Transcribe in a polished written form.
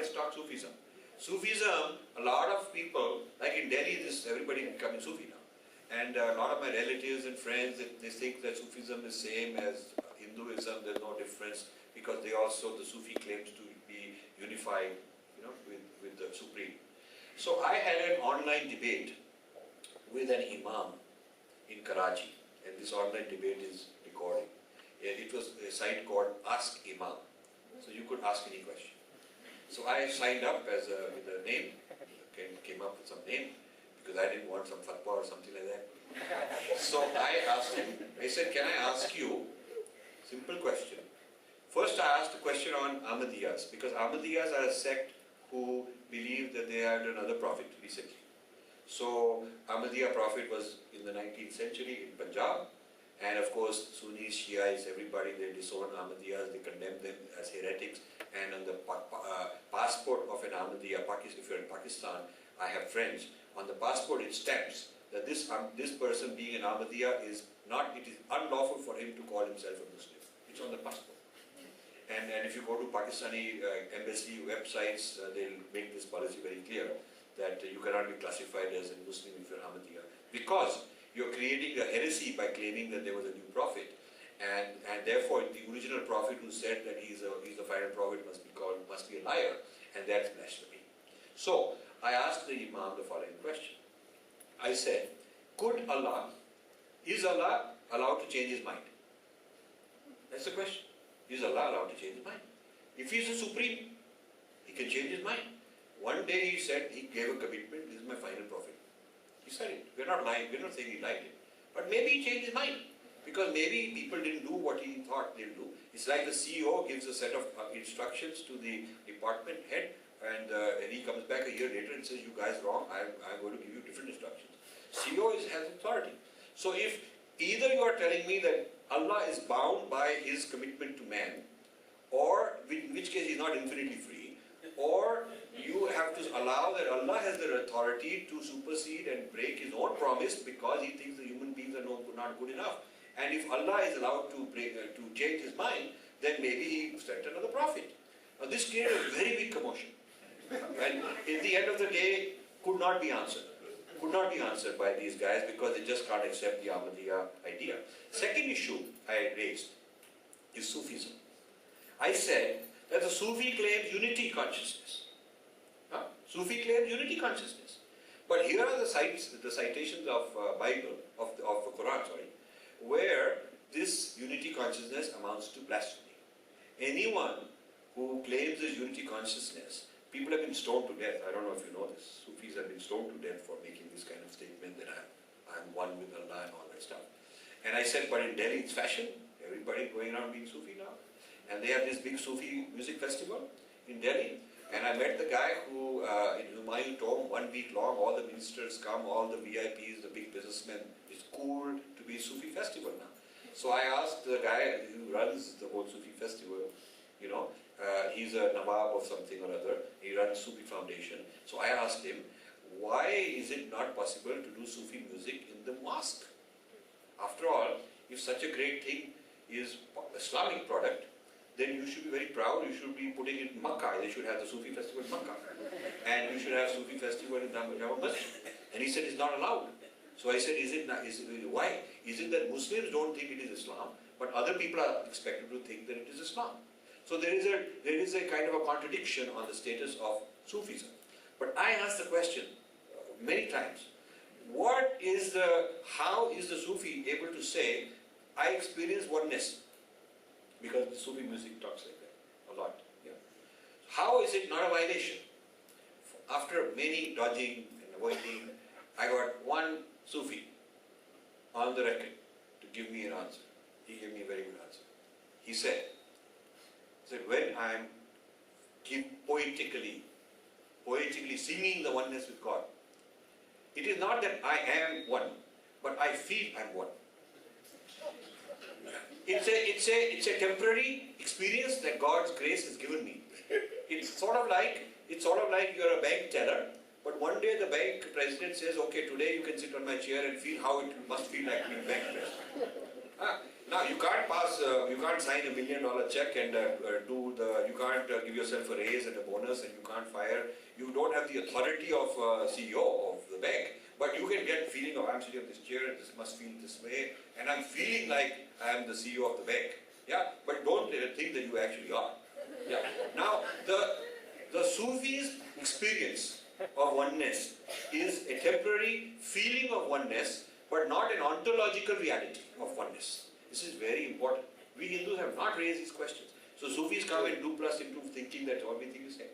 let's talk Sufism. Sufism, a lot of people, like in Delhi, everybody becoming Sufi now. And a lot of my relatives and friends, they think that Sufism is same as Hinduism, there's no difference, because they also, the Sufi claims to be unified, with the Supreme. So I had an online debate with an Imam in Karachi, and this online debate is recorded. It was a site called Ask Imam, so you could ask any question. So I signed up with a name, came up with some name, because I didn't want some fatwa or something like that. So I asked him, I said, can I ask you, simple question. First I asked a question on Ahmadiyyas, because Ahmadiyyas are a sect who believe that they had another prophet recently. So Ahmadiyya prophet was in the 19th century in Punjab, and of course Sunnis, Shiites, everybody, they disown Ahmadiyyas, they condemn them as heretics, and on the passport of an Ahmadiyya, if you're in Pakistan, I have friends, on the passport it stamps that this person being an Ahmadiyya it is unlawful for him to call himself a Muslim. It's on the passport. And if you go to Pakistani embassy websites, they'll make this policy very clear that you cannot be classified as a Muslim if you're Ahmadiyya, because you're creating a heresy by claiming that there was a new prophet, and therefore the original prophet who said that he's the final prophet must be a liar, and that's blasphemy. So I asked the Imam the following question. I said, is Allah allowed to change his mind? That's the question. Is Allah allowed to change his mind? If he is the supreme, he can change his mind. One day he said, he gave a commitment, this is my final prophet. He said it. We're not lying, we're not saying he lied it. But maybe he changed his mind. Because maybe people didn't do what he thought they'll do. It's like the CEO gives a set of instructions to the department head, and he comes back a year later and says, you guys wrong, I'm going to give you different instructions. CEO has authority. So if either you are telling me that Allah is bound by his commitment to man, or in which case he's not infinitely free, or you have to allow that Allah has the authority to supersede and break his own promise because he thinks the human beings are not good enough. And if Allah is allowed to change his mind, then maybe he sent another prophet. Now this created a very big commotion. And in the end of the day, could not be answered. Could not be answered by these guys because they just can't accept the Ahmadiyya idea. Second issue I raised is Sufism. I said that the Sufi claims unity consciousness. Sufi claims unity consciousness. But here are the citations of Bible, of the Quran, where this unity consciousness amounts to blasphemy. Anyone who claims this unity consciousness, people have been stoned to death. I don't know if you know this. Sufis have been stoned to death for making this kind of statement that I'm one with Allah and all that stuff. And I said, but in Delhi it's fashion. Everybody going around being Sufi now. And they have this big Sufi music festival in Delhi. And I met the guy who, in Humayun Tomb, 1 week long, all the ministers come, all the VIPs, the big businessmen. It's cool to be a Sufi festival now. So I asked the guy who runs the whole Sufi festival, he's a Nawab of something or other, he runs Sufi Foundation. So I asked him, why is it not possible to do Sufi music in the mosque? After all, if such a great thing is Islamic product, then you should be very proud, you should be putting it in Makkah. They should have the Sufi festival in Makkah. And you should have Sufi festival in Jama Masjid. And he said it's not allowed. So I said, why? Is it that Muslims don't think it is Islam, but other people are expected to think that it is Islam? So there is a kind of a contradiction on the status of Sufism. But I asked the question many times, how is the Sufi able to say, I experience oneness? Because the Sufi music talks like that a lot. Yeah. How is it not a violation? After many dodging and avoiding, I got one Sufi on the record to give me an answer. He gave me a very good answer. He said when I am poetically singing the oneness with God, it is not that I am one, but I feel I'm one. It's a temporary experience that God's grace has given me. It's sort of like you're a bank teller, but one day the bank president says, okay, today you can sit on my chair and feel how it must feel like being bank president. Now you can't sign $1 million check and do you can't give yourself a raise and a bonus, and you can't fire. You don't have the authority of CEO of the bank, but you can get feeling of I'm sitting on this chair and this must feel this way, and I'm feeling like I am the CEO of the bank. Yeah, but don't think that you actually are. Yeah. Now the Sufis' experience of oneness is a temporary feeling of oneness, but not an ontological reality of oneness. This is very important. We Hindus have not raised these questions. So Sufis come and do plus into thinking that everything is same.